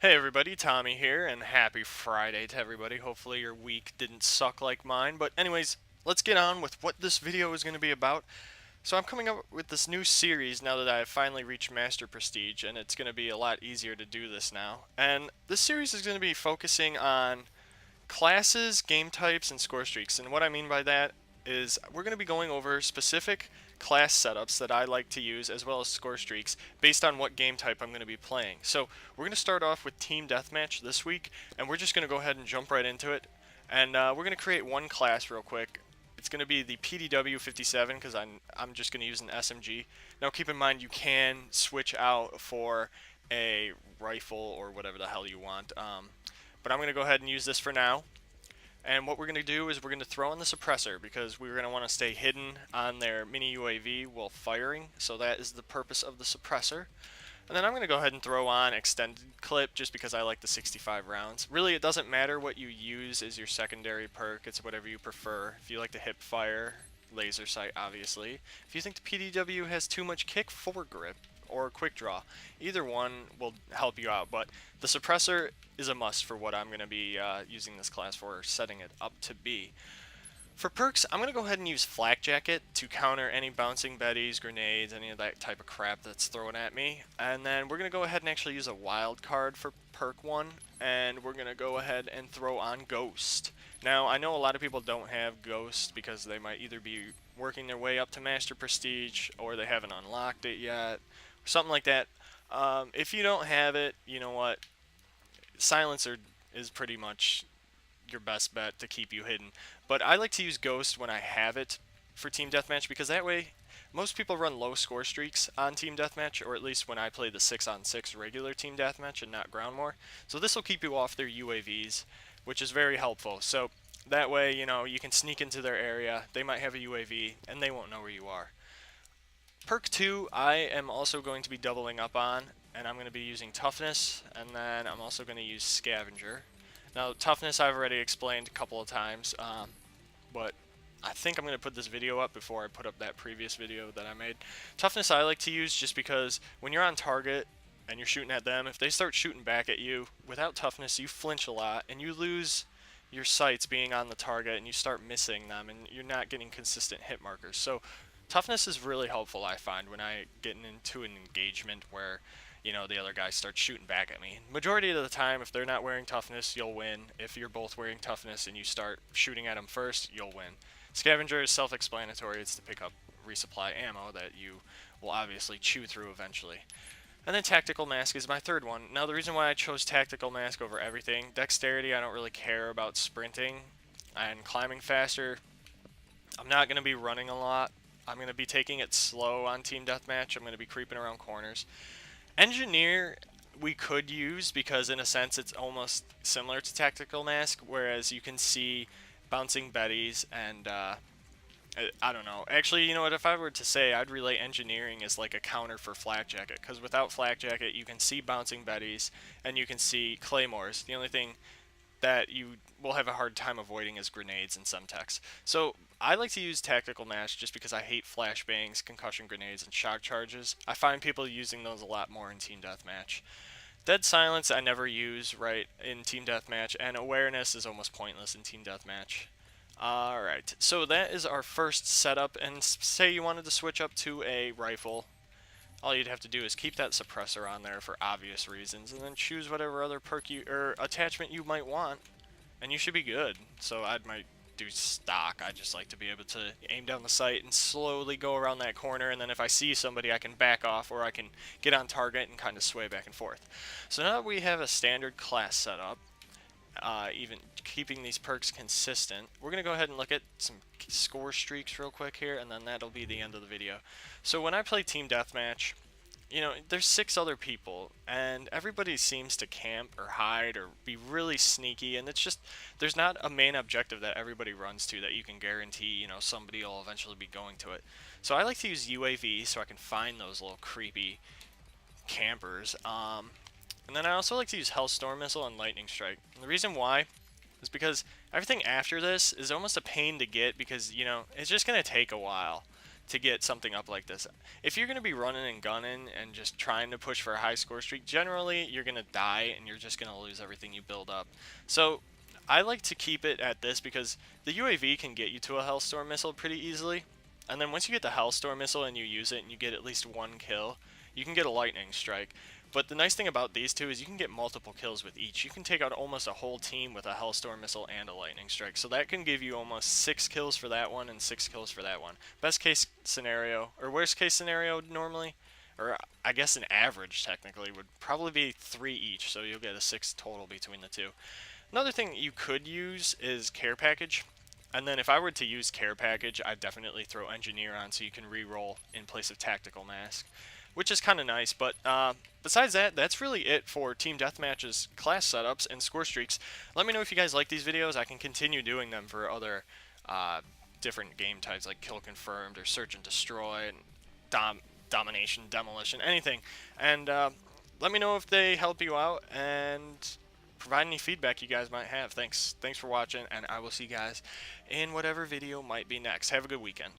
Hey everybody, Tommy here, and happy Friday to everybody. Hopefully your week didn't suck like mine. But anyways, let's get on with what this video is going to be about. So I'm coming up with this new series now that I've finally reached Master Prestige, and it's going to be a lot easier to do this now. And this series is going to be focusing on classes, game types, and score streaks. And what I mean by that is we're going to be going over specific class setups that I like to use as well as score streaks based on what game type I'm going to be playing. So we're going to start off with Team Deathmatch this week, and we're just going to go ahead and jump right into it. And we're going to create one class real quick. It's going to be the PDW 57 because I'm just going to use an SMG. Now keep in mind you can switch out for a rifle or whatever the hell you want. But I'm going to go ahead and use this for now. And what we're going to do is we're going to throw in the suppressor because we're going to want to stay hidden on their mini UAV while firing. So that is the purpose of the suppressor. And then I'm going to go ahead and throw on extended clip just because I like the 65 rounds. Really, it doesn't matter what you use as your secondary perk. It's whatever you prefer. If you like to hip fire, laser sight, obviously. If you think the PDW has too much kick, foregrip or quick draw. Either one will help you out, but the suppressor is a must for what I'm going to be using this class for, setting it up to be. For perks, I'm going to go ahead and use Flak Jacket to counter any bouncing betties, grenades, any of that type of crap that's thrown at me. And then we're going to go ahead and actually use a wild card for perk 1, and we're going to go ahead and throw on Ghost. Now, I know a lot of people don't have Ghost because they might either be working their way up to Master Prestige or they haven't unlocked it yet, or something like that. If you don't have it, you know what? Silencer is pretty much your best bet to keep you hidden. But I like to use Ghost when I have it for Team Deathmatch because that way most people run low score streaks on Team Deathmatch, or at least when I play the 6-on-6 regular Team Deathmatch and not Ground War. So this will keep you off their UAVs, which is very helpful. So that way, you know, you can sneak into their area, they might have a UAV, and they won't know where you are. Perk 2, I am also going to be doubling up on, and I'm going to be using Toughness, and then I'm also going to use Scavenger. Now, Toughness I've already explained a couple of times, but I think I'm going to put this video up before I put up that previous video that I made. Toughness I like to use just because when you're on target and you're shooting at them, if they start shooting back at you, without Toughness you flinch a lot, and you lose your sights being on the target, and you start missing them, and you're not getting consistent hit markers. So Toughness is really helpful, I find, when I get into an engagement where, you know, the other guy starts shooting back at me. Majority of the time, if they're not wearing Toughness, you'll win. If you're both wearing Toughness and you start shooting at them first, you'll win. Scavenger is self-explanatory. It's to pick up resupply ammo that you will obviously chew through eventually. And then Tactical Mask is my third one. Now, the reason why I chose Tactical Mask over everything, Dexterity, I don't really care about sprinting and climbing faster. I'm not going to be running a lot. I'm going to be taking it slow on Team Deathmatch. I'm going to be creeping around corners. Engineer we could use because in a sense it's almost similar to Tactical Mask, whereas you can see bouncing betties and I don't know. Actually, you know what, if I were to say, I'd relate engineering as like a counter for Flak Jacket, because without Flak Jacket you can see bouncing betties and you can see claymores. The only thing that you will have a hard time avoiding is grenades in some techs. So I like to use Tactical Mask just because I hate flashbangs, concussion grenades, and shock charges. I find people using those a lot more in Team Deathmatch. Dead Silence I never use right in Team Deathmatch, and Awareness is almost pointless in Team Deathmatch. Alright, so that is our first setup, and say you wanted to switch up to a rifle. All you'd have to do is keep that suppressor on there for obvious reasons, and then choose whatever other perk you or attachment you might want, and you should be good. So I might do stock. I just like to be able to aim down the sight and slowly go around that corner, and then if I see somebody I can back off or I can get on target and kind of sway back and forth. So now that we have a standard class setup, even keeping these perks consistent, we're going to go ahead and look at some score streaks real quick here, and then that'll be the end of the video. So when I play Team Deathmatch, you know, there's 6 other people, and everybody seems to camp or hide or be really sneaky, and it's just, there's not a main objective that everybody runs to that you can guarantee, you know, somebody will eventually be going to it. So I like to use UAV so I can find those little creepy campers. And then I also like to use Hellstorm Missile and Lightning Strike. And the reason why is because everything after this is almost a pain to get because, you know, it's just going to take a while. to get something up like this. If you're going to be running and gunning and just trying to push for a high score streak, generally you're going to die and you're just going to lose everything you build up. So I like to keep it at this because the UAV can get you to a Hellstorm missile pretty easily. And then once you get the Hellstorm missile and you use it and you get at least one kill, you can get a lightning strike. But the nice thing about these two is you can get multiple kills with each. You can take out almost a whole team with a Hellstorm missile and a lightning strike. So that can give you almost 6 kills for that one and 6 kills for that one. Best case scenario, or worst case scenario normally, or I guess an average technically, would probably be 3 each. So you'll get a 6 total between the two. Another thing you could use is care package. And then if I were to use care package, I'd definitely throw engineer on so you can re-roll in place of tactical mask, which is kind of nice. But besides that, that's really it for Team Deathmatch's class setups and score streaks. Let me know if you guys like these videos. I can continue doing them for other different game types like kill confirmed or search and destroy and domination, demolition, anything. And let me know if they help you out and provide any feedback you guys might have. Thanks for watching, and I will see you guys in whatever video might be next. Have a good weekend.